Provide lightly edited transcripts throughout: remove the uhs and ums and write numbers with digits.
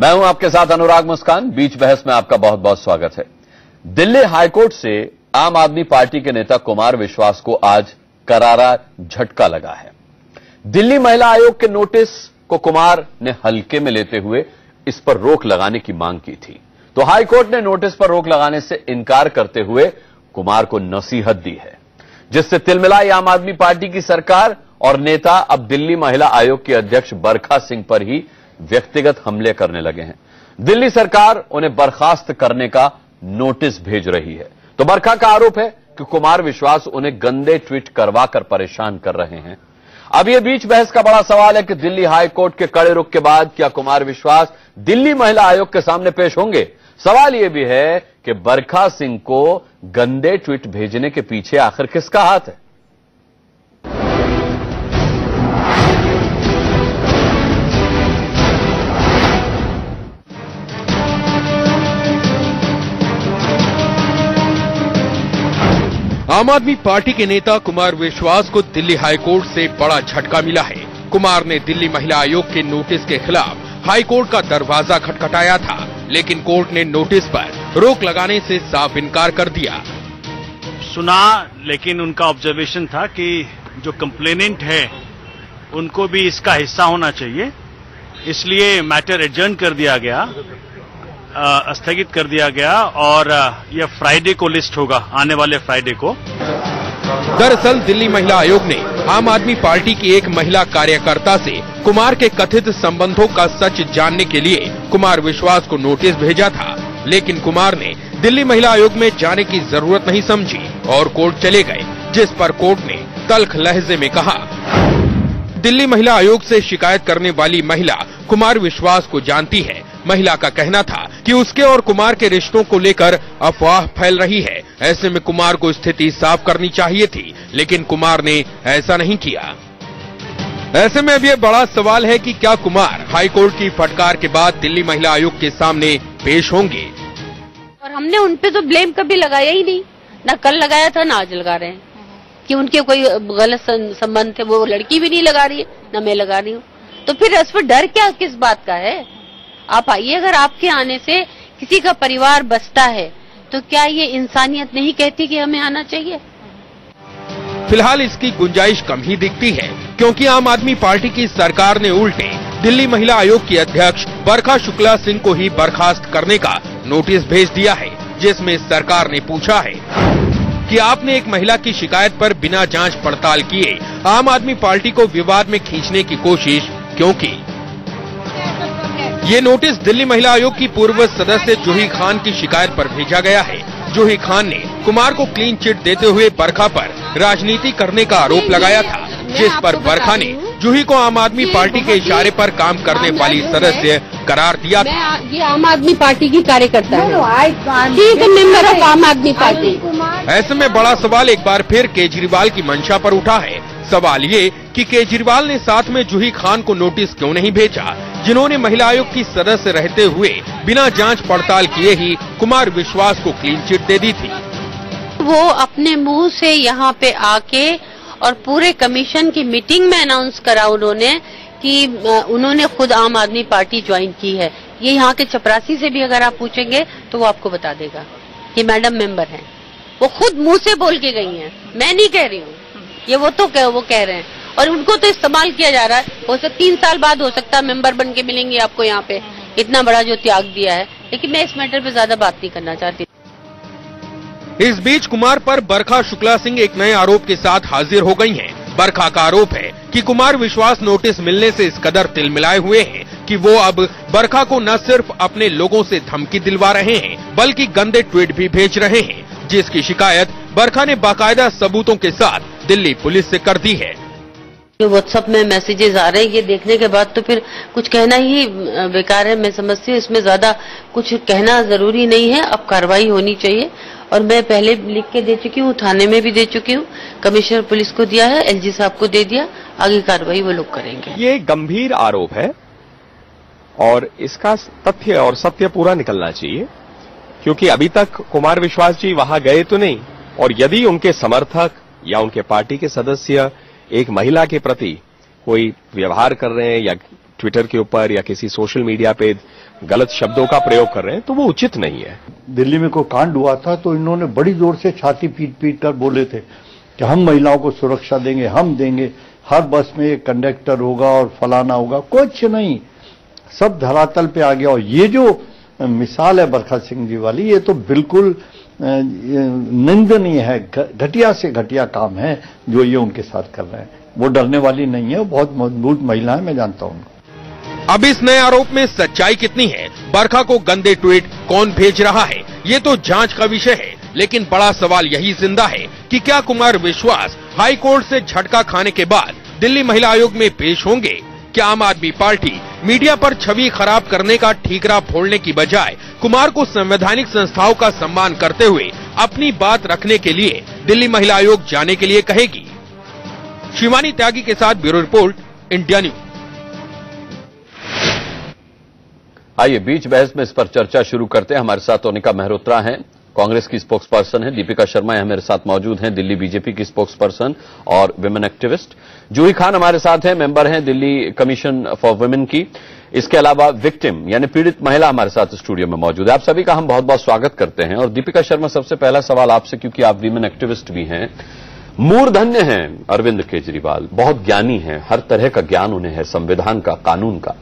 मैं हूं आपके साथ अनुराग मुस्कान। बीच बहस में आपका बहुत बहुत स्वागत है। दिल्ली हाईकोर्ट से आम आदमी पार्टी के नेता कुमार विश्वास को आज करारा झटका लगा है। दिल्ली महिला आयोग के नोटिस को कुमार ने हल्के में लेते हुए इस पर रोक लगाने की मांग की थी, तो हाईकोर्ट ने नोटिस पर रोक लगाने से इनकार करते हुए कुमार को नसीहत दी है, जिससे तिलमिलाई आम आदमी पार्टी की सरकार और नेता अब दिल्ली महिला आयोग की अध्यक्ष बरखा सिंह पर ही व्यक्तिगत हमले करने लगे हैं। दिल्ली सरकार उन्हें बर्खास्त करने का नोटिस भेज रही है, तो बरखा का आरोप है कि कुमार विश्वास उन्हें गंदे ट्वीट करवाकर परेशान कर रहे हैं। अब यह बीच बहस का बड़ा सवाल है कि दिल्ली हाईकोर्ट के कड़े रुख के बाद क्या कुमार विश्वास दिल्ली महिला आयोग के सामने पेश होंगे। सवाल यह भी है कि बरखा सिंह को गंदे ट्वीट भेजने के पीछे आखिर किसका हाथ है। आम आदमी पार्टी के नेता कुमार विश्वास को दिल्ली हाईकोर्ट से बड़ा झटका मिला है। कुमार ने दिल्ली महिला आयोग के नोटिस के खिलाफ हाईकोर्ट का दरवाजा खटखटाया था, लेकिन कोर्ट ने नोटिस पर रोक लगाने से साफ इनकार कर दिया। सुना, लेकिन उनका ऑब्जर्वेशन था कि जो कंप्लेनेंट है उनको भी इसका हिस्सा होना चाहिए, इसलिए मैटर एडजर्न कर दिया गया, स्थगित कर दिया गया और यह फ्राइडे को लिस्ट होगा, आने वाले फ्राइडे को। दरअसल दिल्ली महिला आयोग ने आम आदमी पार्टी की एक महिला कार्यकर्ता से कुमार के कथित संबंधों का सच जानने के लिए कुमार विश्वास को नोटिस भेजा था, लेकिन कुमार ने दिल्ली महिला आयोग में जाने की जरूरत नहीं समझी और कोर्ट चले गए, जिस पर कोर्ट ने तल्ख लहजे में कहा, दिल्ली महिला आयोग से शिकायत करने वाली महिला कुमार विश्वास को जानती है। महिला का कहना था कि उसके और कुमार के रिश्तों को लेकर अफवाह फैल रही है, ऐसे में कुमार को स्थिति साफ करनी चाहिए थी, लेकिन कुमार ने ऐसा नहीं किया। ऐसे में अब ये बड़ा सवाल है कि क्या कुमार हाईकोर्ट की फटकार के बाद दिल्ली महिला आयोग के सामने पेश होंगे। और हमने उनपे तो ब्लेम कभी लगाया ही नहीं, ना कल लगाया था ना आज लगा रहे हैं कि उनके कोई गलत संबंध थे। वो लड़की भी नहीं लगा रही है, ना मैं लगा रही हूँ, तो फिर इस पर डर क्या किस बात का है। आप आइए, अगर आपके आने से किसी का परिवार बचता है तो क्या ये इंसानियत नहीं कहती कि हमें आना चाहिए। फिलहाल इसकी गुंजाइश कम ही दिखती है, क्योंकि आम आदमी पार्टी की सरकार ने उल्टे दिल्ली महिला आयोग की अध्यक्ष बरखा शुक्ला सिंह को ही बर्खास्त करने का नोटिस भेज दिया है, जिसमें सरकार ने पूछा है कि आपने एक महिला की शिकायत पर बिना जांच पड़ताल किए आम आदमी पार्टी को विवाद में खींचने की कोशिश क्यों की। ये नोटिस दिल्ली महिला आयोग की पूर्व सदस्य जूही खान की शिकायत पर भेजा गया है। जूही खान ने कुमार को क्लीन चिट देते हुए बरखा पर राजनीति करने का आरोप लगाया था, जिस पर बरखा ने जूही को आम आदमी पार्टी के इशारे पर काम करने वाली सदस्य करार दिया था। ये आम आदमी पार्टी की कार्यकर्ता है, मेंबर ऑफ आम आदमी पार्टी। ऐसे में बड़ा सवाल एक बार फिर केजरीवाल की मंशा पर उठा है। सवाल ये कि केजरीवाल ने साथ में जूही खान को नोटिस क्यों नहीं भेजा, जिन्होंने महिला आयोग की सदस्य रहते हुए बिना जांच पड़ताल किए ही कुमार विश्वास को क्लीन चिट दे दी थी। वो अपने मुंह से यहाँ पे आके और पूरे कमीशन की मीटिंग में अनाउंस करा उन्होंने कि उन्होंने खुद आम आदमी पार्टी ज्वाइन की है। ये यहाँ के चपरासी से भी अगर आप पूछेंगे तो वो आपको बता देगा कि मैडम मेंबर हैं। वो खुद मुंह से बोल के गई हैं, मैं नहीं कह रही हूँ, ये वो कह रहे हैं, और उनको तो इस्तेमाल किया जा रहा है। हो सकता 3 साल बाद हो सकता है मेंबर बन के मिलेंगे आपको यहाँ पे, इतना बड़ा जो त्याग दिया है। लेकिन मैं इस मैटर पे ज्यादा बात नहीं करना चाहती। इस बीच कुमार पर बरखा शुक्ला सिंह एक नए आरोप के साथ हाजिर हो गई हैं। बरखा का आरोप है कि कुमार विश्वास नोटिस मिलने से इस कदर तिलमिलाए हुए हैं कि वो अब बरखा को न सिर्फ अपने लोगों से धमकी दिलवा रहे हैं, बल्कि गंदे ट्वीट भी भेज रहे हैं, जिसकी शिकायत बरखा ने बाकायदा सबूतों के साथ दिल्ली पुलिस से कर दी है। व्हाट्सएप में मैसेजेस आ रहे हैं, ये देखने के बाद तो फिर कुछ कहना ही बेकार है। मैं समझती हूँ इसमें ज्यादा कुछ कहना जरूरी नहीं है। अब कार्रवाई होनी चाहिए, और मैं पहले लिख के दे चुकी हूँ, थाने में भी दे चुकी हूँ, कमिश्नर पुलिस को दिया है, एलजी साहब को दे दिया, आगे कार्रवाई वो लोग करेंगे। ये गंभीर आरोप है और इसका तथ्य और सत्य पूरा निकलना चाहिए, क्योंकि अभी तक कुमार विश्वास जी वहां गए तो नहीं, और यदि उनके समर्थक या उनके पार्टी के सदस्य एक महिला के प्रति कोई व्यवहार कर रहे हैं या ट्विटर के ऊपर या किसी सोशल मीडिया पे गलत शब्दों का प्रयोग कर रहे हैं तो वो उचित नहीं है। दिल्ली में कोई कांड हुआ था तो इन्होंने बड़ी जोर से छाती पीट पीट कर बोले थे कि हम महिलाओं को सुरक्षा देंगे, हम देंगे, हर बस में एक कंडक्टर होगा और फलाना होगा। कुछ नहीं, सब धरातल पे आ गया। और ये जो मिसाल है बरखा सिंह जी वाली, ये तो बिल्कुल निंदनीय है, घटिया से घटिया काम है जो ये उनके साथ कर रहे हैं। वो डरने वाली नहीं है, वो बहुत मजबूत महिला है, मैं जानता हूँ उनको। अब इस नए आरोप में सच्चाई कितनी है, बरखा को गंदे ट्वीट कौन भेज रहा है, ये तो जांच का विषय है। लेकिन बड़ा सवाल यही जिंदा है कि क्या कुमार विश्वास हाई कोर्ट से झटका खाने के बाद दिल्ली महिला आयोग में पेश होंगे? क्या आम आदमी पार्टी मीडिया पर छवि खराब करने का ठीकरा फोड़ने की बजाय कुमार को संवैधानिक संस्थाओं का सम्मान करते हुए अपनी बात रखने के लिए दिल्ली महिला आयोग जाने के लिए कहेगी? शिवानी त्यागी के साथ ब्यूरो रिपोर्ट, इंडिया न्यूज। आइए बीच बहस में इस पर चर्चा शुरू करते हैं। हमारे साथ ओनिका मेहरोत्रा हैं, कांग्रेस की स्पोक्स पर्सन है। दीपिका शर्मा यहां मेरे साथ मौजूद हैं, दिल्ली बीजेपी की स्पोक्स पर्सन और विमेन एक्टिविस्ट। जूही खान हमारे साथ हैं, मेंबर हैं दिल्ली कमीशन फॉर वुमेन की। इसके अलावा विक्टिम यानी पीड़ित महिला हमारे साथ स्टूडियो में मौजूद है। आप सभी का हम बहुत बहुत स्वागत करते हैं। और दीपिका शर्मा, सबसे पहला सवाल आपसे, क्योंकि आप विमेन एक्टिविस्ट भी हैं। मूर्धन्य हैं अरविंद केजरीवाल, बहुत ज्ञानी हैं, हर तरह का ज्ञान उन्हें है, संविधान का, कानून का।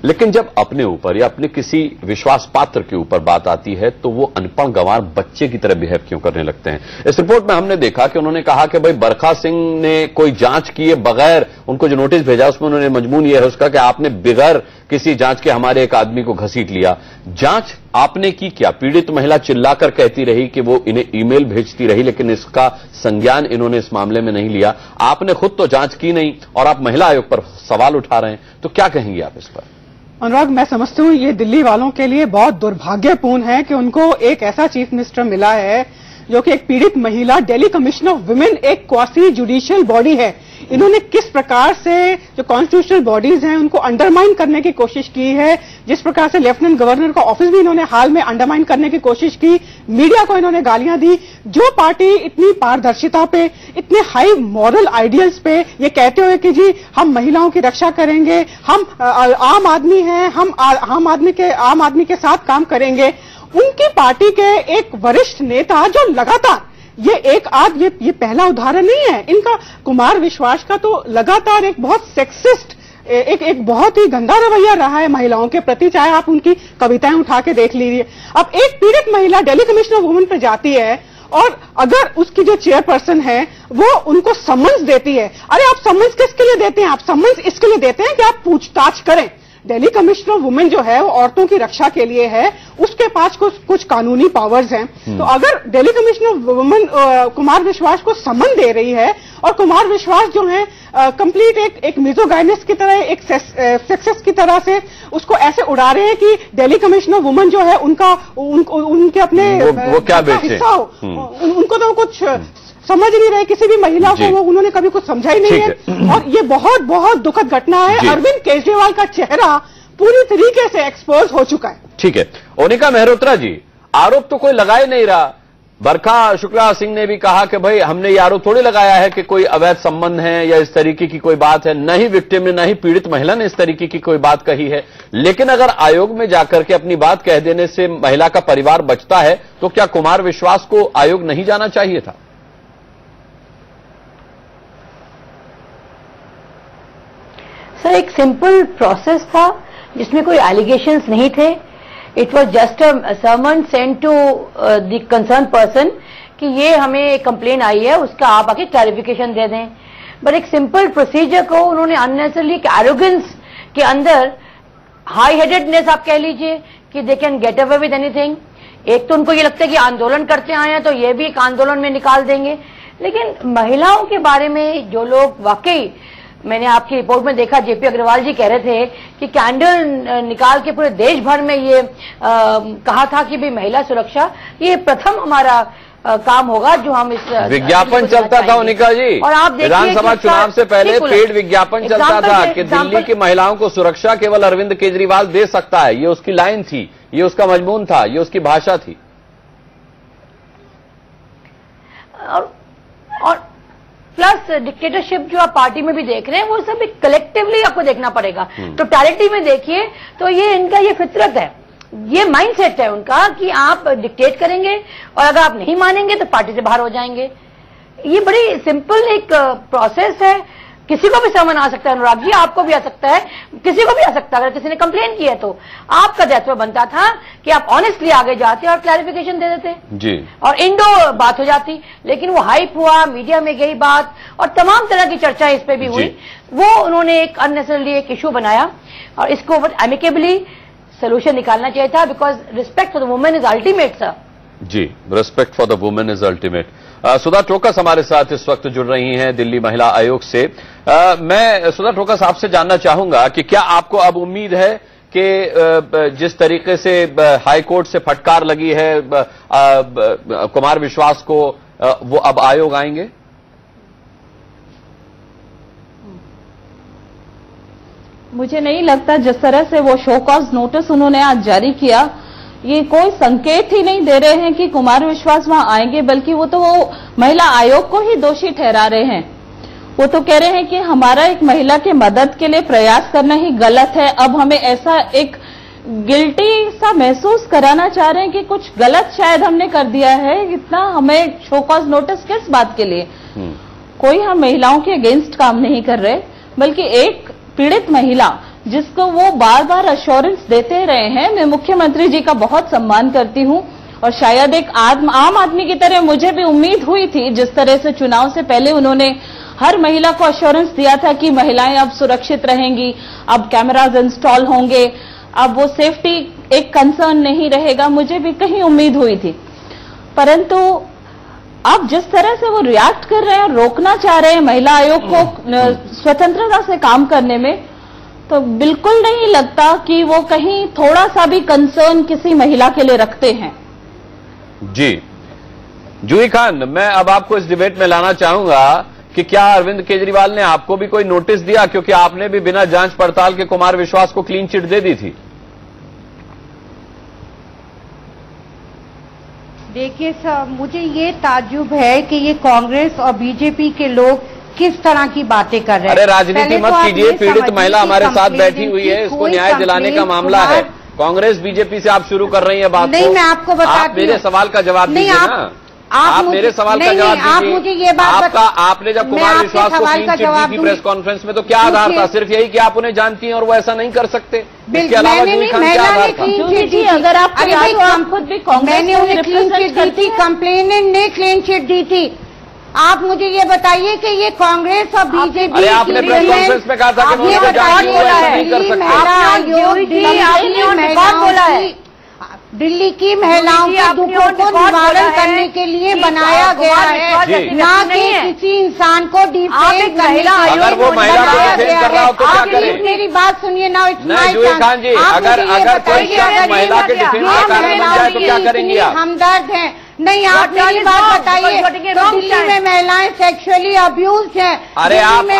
लेकिन जब अपने ऊपर या अपने किसी विश्वास पात्र के ऊपर बात आती है तो वो अनपढ़ गंवार बच्चे की तरह बिहेव क्यों करने लगते हैं? इस रिपोर्ट में हमने देखा कि उन्होंने कहा कि भाई बरखा सिंह ने कोई जांच किए बगैर उनको जो नोटिस भेजा उसमें उन्होंने मजमून यह है उसका कि आपने बगैर किसी जांच के हमारे एक आदमी को घसीट लिया। जांच आपने की क्या? पीड़ित महिला चिल्लाकर कहती रही कि वो इन्हें ईमेल भेजती रही, लेकिन इसका संज्ञान इन्होंने इस मामले में नहीं लिया। आपने खुद तो जांच की नहीं और आप महिला आयोग पर सवाल उठा रहे हैं, तो क्या कहेंगे आप इस पर? अनुराग, मैं समझती हूँ ये दिल्ली वालों के लिए बहुत दुर्भाग्यपूर्ण है कि उनको एक ऐसा चीफ मिनिस्टर मिला है जो कि एक पीड़ित महिला। दिल्ली कमीशन ऑफ वुमेन एक क्वासी जुडिशियल बॉडी है। इन्होंने किस प्रकार से जो कॉन्स्टिट्यूशनल बॉडीज हैं उनको अंडरमाइन करने की कोशिश की है, जिस प्रकार से लेफ्टिनेंट गवर्नर का ऑफिस भी इन्होंने हाल में अंडरमाइन करने की कोशिश की, मीडिया को इन्होंने गालियां दी। जो पार्टी इतनी पारदर्शिता पे, इतने हाई मॉरल आइडियल्स पे ये कहते हुए कि जी हम महिलाओं की रक्षा करेंगे, हम आम आदमी हैं, हम आम आदमी के साथ काम करेंगे, उनकी पार्टी के एक वरिष्ठ नेता जो लगातार ये पहला उदाहरण नहीं है इनका, कुमार विश्वास का तो लगातार एक बहुत सेक्सिस्ट, एक बहुत ही गंदा रवैया रहा है महिलाओं के प्रति, चाहे आप उनकी कविताएं उठा के देख लीजिए। अब एक पीड़ित महिला दिल्ली कमीशन ऑफ वुमेन पर जाती है और अगर उसकी जो चेयरपर्सन है वो उनको समन्स देती है। अरे आप समन्स किसके लिए देते हैं? आप समन्स इसके लिए देते हैं कि आप पूछताछ करें। दिल्ली कमीशन ऑफ वुमेन जो है वो औरतों की रक्षा के लिए है, उसके पास कुछ कानूनी पावर्स हैं। तो अगर Delhi commission of women Kumar विश्वास को समन दे रही है और कुमार विश्वास जो है कंप्लीट एक मिजोगाइनिस्ट की तरह, एक सेक्सिस्ट की तरह से उसको ऐसे उड़ा रहे हैं कि दिल्ली कमीशन ऑफ वुमेन जो है उनके अपने वो क्या हिस्सा हो, उनको तो कुछ समझ नहीं रहे, किसी भी महिला को वो उन्होंने कभी कुछ समझा ही नहीं है। और ये बहुत बहुत दुखद घटना है। अरविंद केजरीवाल का चेहरा पूरी तरीके से एक्सपोज हो चुका है। ठीक है, ओनिका मेहरोत्रा जी, आरोप तो कोई लगा ही नहीं रहा। बरखा शुक्ला सिंह ने भी कहा कि भाई हमने ये आरोप थोड़ी लगाया है कि कोई अवैध संबंध है या इस तरीके की कोई बात है। न ही विक्टिम ने, न ही पीड़ित महिला ने इस तरीके की कोई बात कही है। लेकिन अगर आयोग में जाकर के अपनी बात कह देने से महिला का परिवार बचता है तो क्या कुमार विश्वास को आयोग नहीं जाना चाहिए था? सर, एक सिंपल प्रोसेस था जिसमें कोई एलिगेशंस नहीं थे। It was just a summon sent to the concern person कि ये हमें कंप्लेन आई है, उसका आप आके क्लैरिफिकेशन दे दें। बट एक सिंपल प्रोसीजर को उन्होंने अननेसेसरली एक एरोगेंस के अंदर, हाई हेडेडनेस आप कह लीजिए कि they can get away with anything. एक तो उनको ये लगता है कि आंदोलन करते आए हैं तो ये भी एक आंदोलन में निकाल देंगे। लेकिन महिलाओं के बारे में जो लोग वाकई, मैंने आपकी रिपोर्ट में देखा, जेपी अग्रवाल जी कह रहे थे कि कैंडल निकाल के पूरे देश भर में ये कहा था कि भी महिला सुरक्षा, ये प्रथम हमारा काम होगा जो हम इस विज्ञापन चलता था ओनिका जी, और आप विधानसभा चुनाव से पहले पेड विज्ञापन चलता था कि दिल्ली की महिलाओं को सुरक्षा केवल अरविंद केजरीवाल दे सकता है। ये उसकी लाइन थी, ये उसका मजमून था, ये उसकी भाषा थी। प्लस डिक्टेटरशिप जो आप पार्टी में भी देख रहे हैं वो सब एक कलेक्टिवली आपको देखना पड़ेगा। टोटलिटी में देखिए तो ये इनका ये फितरत है, ये माइंडसेट है उनका कि आप डिक्टेट करेंगे और अगर आप नहीं मानेंगे तो पार्टी से बाहर हो जाएंगे। ये बड़ी सिंपल एक प्रोसेस है, किसी को भी समझ आ सकता है। अनुराग जी, आपको भी आ सकता है, किसी को भी आ सकता है। अगर किसी ने कंप्लेन किया तो आपका दायित्व बनता था कि आप ऑनेस्टली आगे जाते और क्लैरिफिकेशन दे देते जी, और इंडो बात हो जाती। लेकिन वो हाइप हुआ, मीडिया में गई बात और तमाम तरह की चर्चा इस पे भी हुई, वो उन्होंने एक अननेसेसरली एक इशू बनाया और इसको एमिकेबली सोल्यूशन निकालना चाहिए था, because respect for the women is ultimate sir. जी, respect for the women is ultimate. Sudha Tokas हमारे साथ इस वक्त जुड़ रही हैं दिल्ली महिला आयोग से। मैं सुधा टोकस आपसे जानना चाहूंगा कि क्या आपको अब उम्मीद है कि जिस तरीके से हाई कोर्ट से फटकार लगी है कुमार विश्वास को, वो अब आयोग आएंगे? मुझे नहीं लगता जिस तरह से वो शो कॉज नोटिस उन्होंने आज जारी किया, ये कोई संकेत ही नहीं दे रहे हैं कि कुमार विश्वास वहां आएंगे, बल्कि वो महिला आयोग को ही दोषी ठहरा रहे हैं। वो तो कह रहे हैं कि हमारा एक महिला की मदद के लिए प्रयास करना ही गलत है। अब हमें ऐसा एक गिल्टी सा महसूस कराना चाह रहे हैं कि कुछ गलत शायद हमने कर दिया है। इतना हमें शो कॉज नोटिस किस बात के लिए? कोई हम महिलाओं के अगेंस्ट काम नहीं कर रहे, बल्कि एक पीड़ित महिला जिसको वो बार बार अश्योरेंस देते रहे हैं। मैं मुख्यमंत्री जी का बहुत सम्मान करती हूं और शायद एक आम आदमी की तरह मुझे भी उम्मीद हुई थी, जिस तरह से चुनाव से पहले उन्होंने हर महिला को अश्योरेंस दिया था कि महिलाएं अब सुरक्षित रहेंगी, अब कैमराज इंस्टॉल होंगे, अब वो सेफ्टी एक कंसर्न नहीं रहेगा। मुझे भी कहीं उम्मीद हुई थी, परंतु अब जिस तरह से वो रिएक्ट कर रहे हैं, रोकना चाह रहे हैं महिला आयोग को स्वतंत्रता से काम करने में, तो बिल्कुल नहीं लगता कि वो कहीं थोड़ा सा भी कंसर्न किसी महिला के लिए रखते हैं। जी, जूही खान, मैं अब आपको इस डिबेट में लाना चाहूंगा कि क्या अरविंद केजरीवाल ने आपको भी कोई नोटिस दिया, क्योंकि आपने भी बिना जांच पड़ताल के कुमार विश्वास को क्लीन चिट दे दी थी? देखिए सर, मुझे ये ताज्जुब है कि ये कांग्रेस और बीजेपी के लोग किस तरह की बातें कर रहे हैं। अरे राजनीति मत कीजिए, पीड़ित महिला हमारे साथ बैठी हुई है, इसको न्याय दिलाने का मामला है। कांग्रेस बीजेपी से आप शुरू कर रही हैं बात। नहीं, मैं आपको बताती हूं। आप मेरे सवाल का जवाब दीजिए ना। आप मेरे सवाल का जवाब दीजिए। आप मुझे ये बात आपने जब कुमार विश्वास को क्लीन चिट दी थी प्रेस कॉन्फ्रेंस में, तो क्या आधार था? सिर्फ यही कि आप उन्हें जानती हैं और वो ऐसा नहीं कर सकते? इसके अलावा जूही खान क्या आधार था? अगर आप खुद भी कांग्रेस, मैंने उन्हें क्लीन चिट दी थी, कंप्लेनेंट ने क्लीन चिट दी थी। आप मुझे ये बताइए कि ये कांग्रेस और बीजेपी, अरे आपने प्रेस कॉन्फ्रेंस में कहा था कि मुझे जानती हूं, ऐसा नहीं कर सकते। दिल्ली की महिलाओं के दुखों को निवारण करने के लिए बनाया गया है, ना कि किसी इंसान को डिफेम करने। अगर वो महिला को डिफेम कर रहा हो तो क्या करें? मेरी बात सुनिए ना, जूही खान जी, अगर कोई शख्स महिला के डिफेम का कारण बन जाए तो क्या करेंगी आप? हमदर्द हैं। नहीं, आप मेरी बात बताइए, दिल्ली में महिलाएं सेक्सुअली अब्यूज हैं। अरे आप इस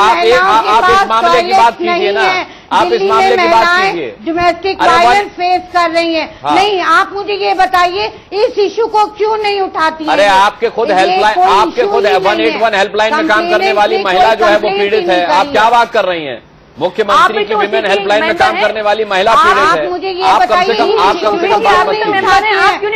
मामले की बात कीजिए ना, आप इस मामले की बात कीजिए। डोमेस्टिक वायलेंस फेस कर रही हैं। हाँ। नहीं, आप मुझे ये बताइए इस इशू को क्यों नहीं उठाती है? अरे आपके खुद हेल्पलाइन, आपके खुद 181 हेल्पलाइन में काम करने वाली महिला जो है वो पीड़ित है। आप क्या बात कर रही हैं? मुख्यमंत्री की विमेन हेल्पलाइन में काम करने वाली महिला पीड़ित है। मुझे ये बताइए, आप क्यों नहीं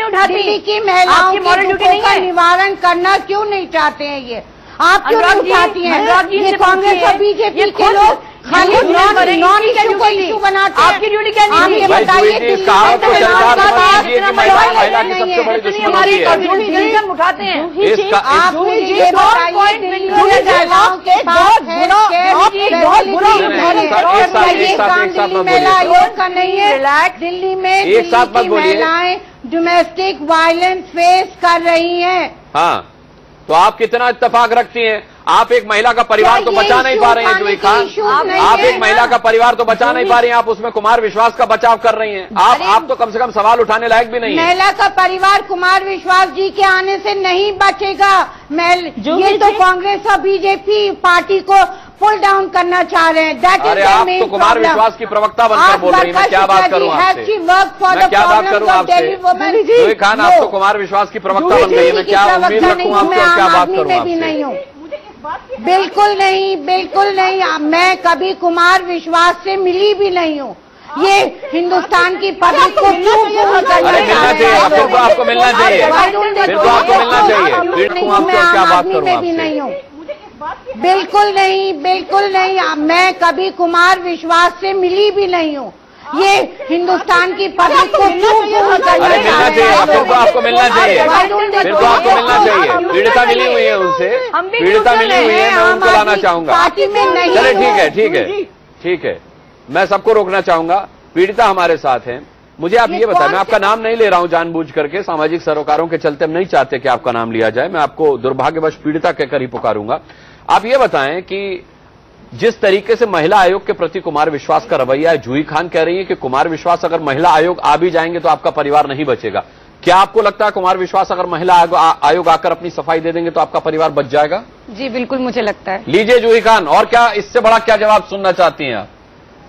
उठाती? दिल्ली की महिलाओं के दुखों का निवारण करना क्यों नहीं चाहते हैं? ये आप क्यों नहीं उठाती हैं? ये कांग्रेस और बीजेपी के लोग खाली नॉन इशू को इशू बनाते हैं। आपकी ड्यूटी क्या नहीं है? बताइए, उठाते हैं। आप मुझे ये बताइए, महिला आयोग का नहीं है। दिल्ली में दिल्ली की महिलाएं डोमेस्टिक वायलेंस फेस कर रही हैं। हाँ, तो आप कितना इत्तेफाक रखती हैं? आप एक महिला का परिवार तो बचा नहीं पा रही हैं जूही खान, आप एक महिला का परिवार तो बचा नहीं पा रही हैं, आप उसमें कुमार विश्वास का बचाव कर रही हैं। आप तो कम से कम सवाल उठाने लायक भी नहीं है। महिला का परिवार कुमार विश्वास जी के आने से नहीं बचेगा। ये तो कांग्रेस और बीजेपी पार्टी को पुल डाउन करना चाह रहे हैं। That is the main. तो कुमार विश्वास की प्रवक्ता बनकर बोल रही है, मैं क्या बात करूं आपसे? मैं क्या बात करूं आपसे? जूही खान, आप तो कुमार विश्वास की प्रवक्ता बन गई है, मैं क्या उम्मीद रखूं आपसे और क्या बात करूं आपसे? बिल्कुल नहीं, बिल्कुल नहीं। मैं कभी कुमार विश्वास से मिली भी नहीं हूँ। ये हिंदुस्तान की पब्लिक को क्यों फोन करना चाहिए? आपको मिलना चाहिए, बिल्कुल आपको मिलना चाहिए। मैं आम आदमी में भी नहीं हूँ। बिल्कुल नहीं, बिल्कुल नहीं। मैं कभी कुमार विश्वास से मिली भी नहीं हूँ। ये हिंदुस्तान की पब्लिक को क्यों फोन करना चाहिए? आपको मिलना चाहिए, बिल्कुल आपको मिलना चाहिए। पीड़िता मिली हुई है उनसे, पीड़िता मिली हुई है, मैं उनको लाना चाहूंगा। पार्टी में नहीं। चले ठीक है, ठीक है, ठीक है। मैं सबको रोकना चाहूंगा। पीड़िता हमारे साथ हैं। मुझे आप ये बताएं, मैं आपका नाम नहीं ले रहा हूं जानबूझ करके, सामाजिक सरोकारों के चलते हम नहीं चाहते कि आपका नाम लिया जाए। मैं आपको दुर्भाग्यवश पीड़िता कहकर ही पुकारूंगा। आप ये बताएं कि जिस तरीके से महिला आयोग के प्रति कुमार विश्वास का रवैया है, जूही खान कह रही है कि कुमार विश्वास अगर महिला आयोग आ भी जाएंगे तो आपका परिवार नहीं बचेगा। क्या आपको लगता है कुमार विश्वास अगर महिला आयोग आकर अपनी सफाई दे देंगे तो आपका परिवार बच जाएगा? जी बिल्कुल, मुझे लगता है। लीजिए जूही खान, और क्या इससे बड़ा क्या जवाब सुनना चाहती हैं आप?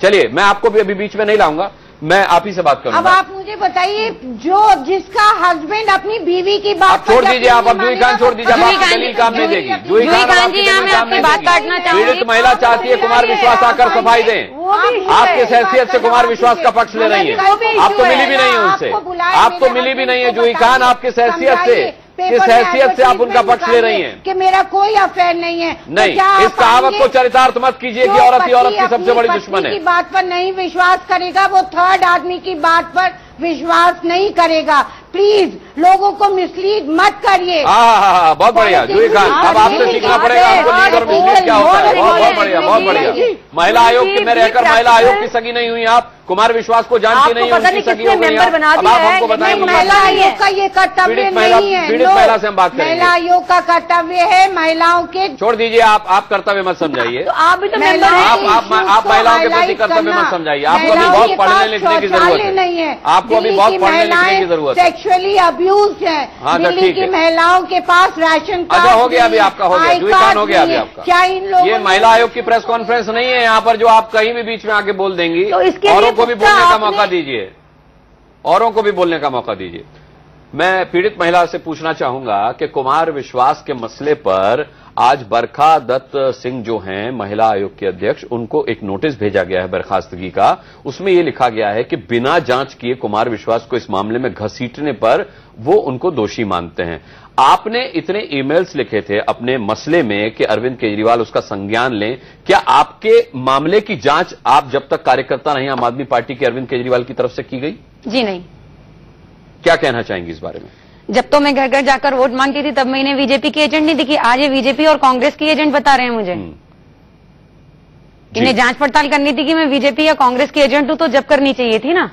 चलिए, मैं आपको भी अभी बीच में नहीं लाऊंगा, मैं आप ही से बात करूंगा। अब आप मुझे बताइए, जो जिसका हस्बैंड अपनी बीवी की बात छोड़ दीजिए, आप अब जूही खान छोड़ दीजिए, दलील काम नहीं देगी। जूही खान जी, मैं आपकी बात काटना चाहूंगी। पीड़ित महिला चाहती है कुमार विश्वास आकर सफाई दें। आप किस हैसियत से कुमार विश्वास का पक्ष ले रही है? आप तो मिली भी नहीं है उनसे, आप तो मिली भी नहीं है जूही खान। आप किस हैसियत से, किस हैसियत से आप उनका पक्ष ले रही हैं? कि मेरा कोई अफेयर नहीं है। नहीं, इस कहावत को चरितार्थ मत कीजिए कि औरत ही औरत की सबसे बड़ी दुश्मन है। की बात पर नहीं विश्वास करेगा, वो थर्ड आदमी की बात पर विश्वास नहीं करेगा। प्लीज लोगों को मिसलीड मत करिए। हाँ, बहुत बढ़िया जूही खान, अब आपसे सीखना पड़ेगा आपको लीड और मिसलीड क्या होता है। बहुत बढ़िया, बहुत बढ़िया। महिला आयोग में रहकर महिला आयोग की सगी नहीं हुई आप, कुमार विश्वास को जानती नहीं, उनकी सगी हो गई। अब आप हमको बताएंगे। महिला आयोग का ये कर्तव्य नहीं है। पीड़ित महिला से हम बात करेंगे। महिला आयोग का कर्तव्य है महिलाओं के। छोड़ दीजिए, आप कर्तव्य मत समझाइए। आप भी तो आप महिलाओं के प्रति कर्तव्य मत समझाइए। आपको अभी बहुत पढ़ने लिखने की जरूरत है। आपको अभी बहुत पढ़ने लिखने की जरूरत है। सेक्सुअली अब्यूज है। हाँ, दिल्ली की महिलाओं के पास राशन कार्ड। अच्छा, हो गया अभी आपका, हो गया जूही खान, हो गया अभी आपका। क्या इन लोगों ये महिला आयोग की प्रेस कॉन्फ्रेंस नहीं है यहाँ पर जो आप कहीं भी बीच में आके बोल देंगी। औरों को भी बोलने का मौका दीजिए, औरों को भी बोलने का मौका दीजिए। मैं पीड़ित महिला से पूछना चाहूंगा कि कुमार विश्वास के मसले पर आज बरखा दत्त सिंह जो हैं महिला आयोग के अध्यक्ष, उनको एक नोटिस भेजा गया है बर्खास्तगी का। उसमें यह लिखा गया है कि बिना जांच किए कुमार विश्वास को इस मामले में घसीटने पर वो उनको दोषी मानते हैं। आपने इतने ईमेल्स लिखे थे अपने मसले में कि अरविंद केजरीवाल उसका संज्ञान लें। क्या आपके मामले की जांच आप जब तक कार्यकर्ता नहीं आम आदमी पार्टी के अरविंद केजरीवाल की तरफ से की गई? जी नहीं। क्या कहना चाहेंगी इस बारे में? जब तो मैं घर घर जाकर वोट मांगती थी तब मैं इन्हें बीजेपी की एजेंट नहीं दिखी। आज ये बीजेपी और कांग्रेस की एजेंट बता रहे हैं मुझे। इन्हें जांच पड़ताल करनी थी कि मैं बीजेपी या कांग्रेस की एजेंट हूं तो जब करनी चाहिए थी ना।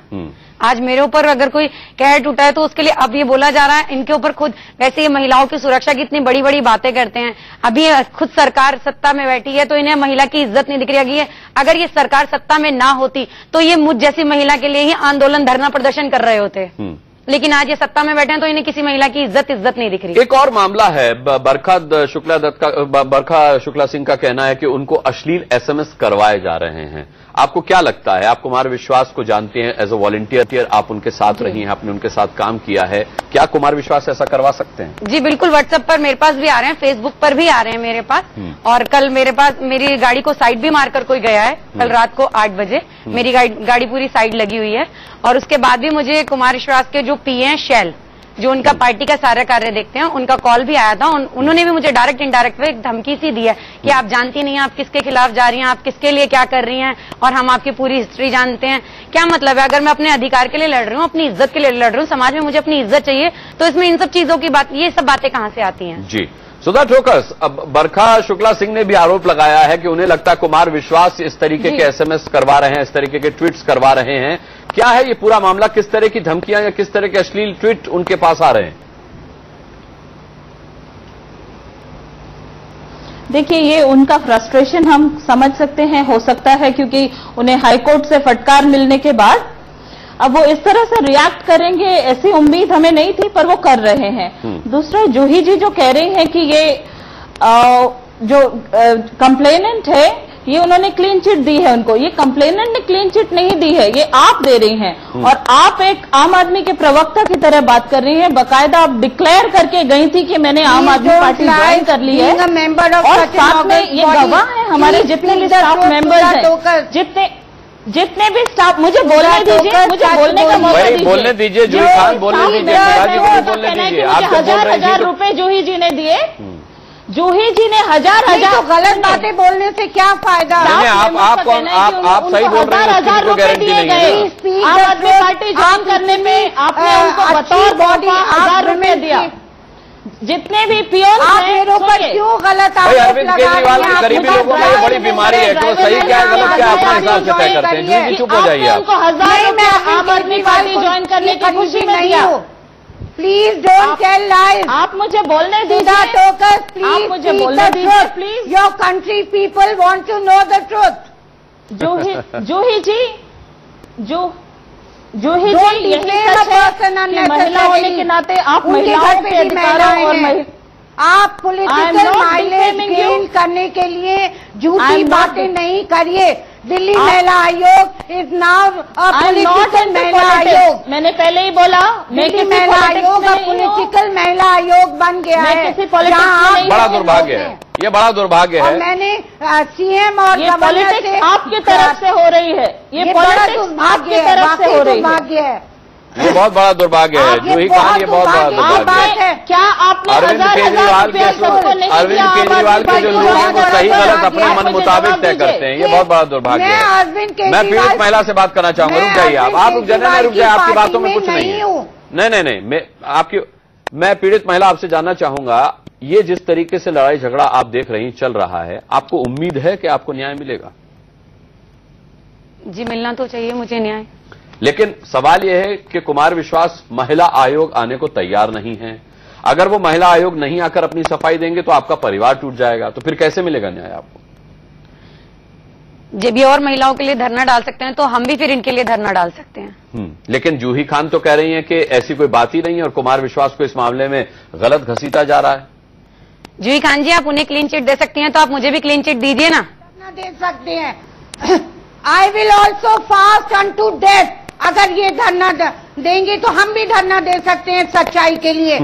आज मेरे ऊपर अगर कोई कहर टूटा है तो उसके लिए अब ये बोला जा रहा है इनके ऊपर खुद। वैसे ये महिलाओं की सुरक्षा की इतनी बड़ी बड़ी बातें करते हैं, अभी खुद सरकार सत्ता में बैठी है तो इन्हें महिला की इज्जत नहीं दिख रही है। अगर ये सरकार सत्ता में ना होती तो ये मुझ जैसी महिला के लिए ही आंदोलन धरना प्रदर्शन कर रहे होते। लेकिन आज ये सत्ता में बैठे हैं तो इन्हें किसी महिला की इज्जत नहीं दिख रही। एक और मामला है, बरखा शुक्ला सिंह का कहना है कि उनको अश्लील एसएमएस करवाए जा रहे हैं। आपको क्या लगता है? आप कुमार विश्वास को जानते हैं, एज अ वॉलंटियर आप उनके साथ रही हैं, आपने उनके साथ काम किया है। क्या कुमार विश्वास ऐसा करवा सकते हैं? जी बिल्कुल, व्हाट्सएप पर मेरे पास भी आ रहे हैं, फेसबुक पर भी आ रहे हैं मेरे पास। और कल मेरे पास मेरी गाड़ी को साइड भी मारकर कोई गया है, कल रात को 8 बजे मेरी गाड़ी पूरी साइड लगी हुई है। और उसके बाद भी मुझे कुमार विश्वास के जो पीए हैं शैल, जो उनका पार्टी का सारा कार्य देखते हैं, उनका कॉल भी आया था। उन्होंने भी मुझे डायरेक्ट इनडायरेक्ट पे एक धमकी सी दी है कि आप जानती नहीं हैं आप किसके खिलाफ जा रही हैं, आप किसके लिए क्या कर रही हैं, और हम आपकी पूरी हिस्ट्री जानते हैं। क्या मतलब है? अगर मैं अपने अधिकार के लिए लड़ रही हूँ, अपनी इज्जत के लिए लड़ रही हूँ, समाज में मुझे अपनी इज्जत चाहिए, तो इसमें इन सब चीजों की बात, ये सब बातें कहाँ से आती हैं? जी सुधा ठोकस, अब बरखा शुक्ला सिंह ने भी आरोप लगाया है कि उन्हें लगता है कुमार विश्वास इस तरीके के एसएमएस करवा रहे हैं, इस तरीके के ट्वीट्स करवा रहे हैं। क्या है ये पूरा मामला? किस तरह की धमकियां या किस तरह के अश्लील ट्वीट उनके पास आ रहे हैं? देखिए, ये उनका फ्रस्ट्रेशन हम समझ सकते हैं, हो सकता है क्योंकि उन्हें हाईकोर्ट से फटकार मिलने के बाद अब वो इस तरह से रिएक्ट करेंगे ऐसी उम्मीद हमें नहीं थी, पर वो कर रहे हैं। दूसरा, जूही जी जो कह रही हैं कि ये जो कंप्लेनेंट है ये उन्होंने क्लीन चिट दी है उनको, ये कंप्लेनेंट ने क्लीन चिट नहीं दी है, ये आप दे रही हैं। और आप एक आम आदमी के प्रवक्ता की तरह बात कर रही हैं, बाकायदा आप डिक्लेयर करके गई थी कि मैंने आम आदमी पार्टी ज्वाइन कर ली है, और साथ में ये गवाह है हमारे जितने भी स्टाफ मेंबर्स हैं, जितने भी स्टाफ, मुझे बोलने दीजिए, मुझे बोलने का मौका दीजिए, बोलने दीजिए, जूही खान बोलने दीजिए, बोलने दीजिए। आप 1000 रुपए जूही जी ने दिए, जूही जी ने हजार तो गलत बातें बोलने से क्या फायदा? आप सही बोल रहे हैं, 1000 रुपए दिए गए आम आदमी पार्टी ज्वाइन करने में, आपने उनको बतौर बॉडी 1000 रुपए दिया। जितने भी पियोन मेरे ऊपर क्यों गलत अरविंद केजरीवाल की करीबी लोगों में ये बड़ी बीमारी है, तो सही क्या है गलत क्या अपने हिसाब से तय करते हैं। जूही चुप हो जाइए आप। उनको 1000 रुपए आम आदमी पार्टी ज्वाइन करने की खुशी में दिया। Please don't tell lies. आप मुझे बोलने दीजिए, प्लीज। आप मुझे बोलने दीजिए please. Your country people want to know the truth. Juhi ji, Juhi ji, यही सच है कि महिला होने के नाते आप महिलाओं के अधिकारों और आप पॉलिटिकल माइलेज गेन करने के लिए झूठी बातें नहीं करिए। दिल्ली महिला आयोग इज नाउ पॉलिटिकल महिला आयोग। मैंने पहले ही बोला, दिल्ली महिला आयोग पॉलिटिकल महिला आयोग बन गया है। बड़ा दुर्भाग्य है, ये बड़ा दुर्भाग्य है। मैंने सीएम और गवर्नर से आपकी तरफ से हो रही है, ये पॉलिटिक्स आपकी तरफ से हो रही है। ये बहुत बड़ा दुर्भाग्य है जूही खान, ये बहुत बड़ा दुर्भाग्य है। क्या आपने अरविंद केजरीवाल के जो लोग हैं वो सही गलत अपने मन मुताबिक तय करते हैं, ये बहुत बड़ा दुर्भाग्य है। मैं पीड़ित महिला से बात करना चाहूंगा, रुक जाइए आप रुक जाइए, रुक जाइए, आपकी बातों में कुछ नहीं है। नहीं, मैं पीड़ित महिला आपसे जानना चाहूंगा, ये जिस तरीके से लड़ाई झगड़ा आप देख रही चल रहा है, आपको उम्मीद है कि आपको न्याय मिलेगा? जी मिलना तो चाहिए मुझे न्याय, लेकिन सवाल यह है कि कुमार विश्वास महिला आयोग आने को तैयार नहीं है। अगर वो महिला आयोग नहीं आकर अपनी सफाई देंगे तो आपका परिवार टूट जाएगा, तो फिर कैसे मिलेगा न्याय आपको? जब ये और महिलाओं के लिए धरना डाल सकते हैं तो हम भी फिर इनके लिए धरना डाल सकते हैं। लेकिन जूही खान तो कह रही हैं कि ऐसी कोई बात ही नहीं है और कुमार विश्वास को इस मामले में गलत घसीटा जा रहा है। जूही खान जी, आप उन्हें क्लीन चिट दे सकती हैं तो आप मुझे भी क्लीन चिट दीजिए ना। दे सकते हैं। I will also fast unto death. अगर ये धरना देंगे तो हम भी धरना दे सकते हैं सच्चाई के लिए।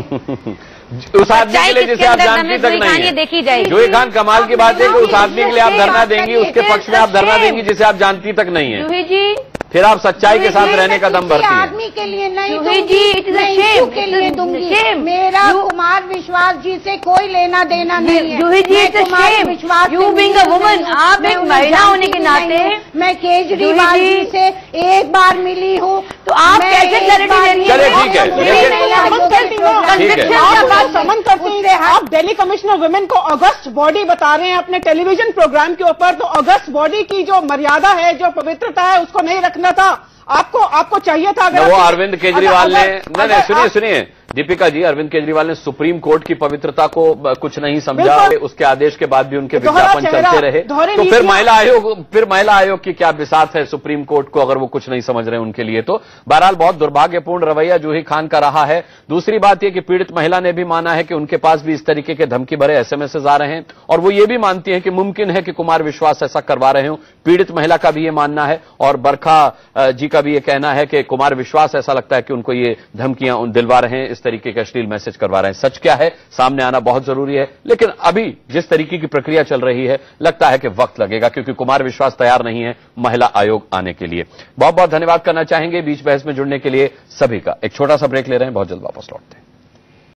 उस आदमी के लिए जिसे आप जानती तक नहीं है। देखी जाएगी जूही खान, कमाल की बात है कि उस आदमी के लिए आप धरना देंगी, उसके पक्ष में आप धरना देंगी जिसे आप जानती तक नहीं है। जूही जी, फिर आप सच्चाई के साथ रहने का दम भरती हैं। आदमी के लिए नहीं जूही ji, it is a Shem के लिए दूंगी। मेरा कुमार विश्वास जी से कोई लेना देना नहीं है। Juhi ji, it is a shame, you being a woman, आप एक महिला होने के नाते। मैं केजरीवाल जी से एक बार मिली हूँ, तो आप कैसे क्लैरिटी दे रही हैं? चलिए ठीक है, आप दिल्ली कमिश्नर वुमेन को अगस्त बॉडी बता रहे हैं अपने टेलीविजन प्रोग्राम के ऊपर, तो अगस्त बॉडी की जो मर्यादा है, जो पवित्रता है, उसको नहीं रखना था आपको चाहिए था। वो अरविंद केजरीवाल ने नहीं, सुनिए दीपिका जी, अरविंद केजरीवाल ने सुप्रीम कोर्ट की पवित्रता को कुछ नहीं समझा, उसके आदेश के बाद भी उनके विज्ञापन चलते रहे, तो फिर महिला आयोग की क्या बिसात है सुप्रीम कोर्ट को, अगर वो कुछ नहीं समझ रहे उनके लिए। तो बहरहाल बहुत दुर्भाग्यपूर्ण रवैया जूही खान का रहा है। दूसरी बात यह कि पीड़ित महिला ने भी माना है कि उनके पास भी इस तरीके के धमकी भरे एसएमएस आ रहे हैं, और वो ये भी मानती है कि मुमकिन है कि कुमार विश्वास ऐसा करवा रहे हो। पीड़ित महिला का भी ये मानना है और बरखा जी का भी ये कहना है कि कुमार विश्वास ऐसा लगता है कि उनको ये धमकियां दिलवा रहे हैं, इस तरीके के अश्लील मैसेज करवा रहे हैं। सच क्या है सामने आना बहुत जरूरी है, लेकिन अभी जिस तरीके की प्रक्रिया चल रही है लगता है कि वक्त लगेगा, क्योंकि कुमार विश्वास तैयार नहीं है महिला आयोग आने के लिए। बहुत बहुत धन्यवाद करना चाहेंगे बीच बहस में जुड़ने के लिए सभी का। एक छोटा सा ब्रेक ले रहे हैं, बहुत जल्द वापस लौटते हैं।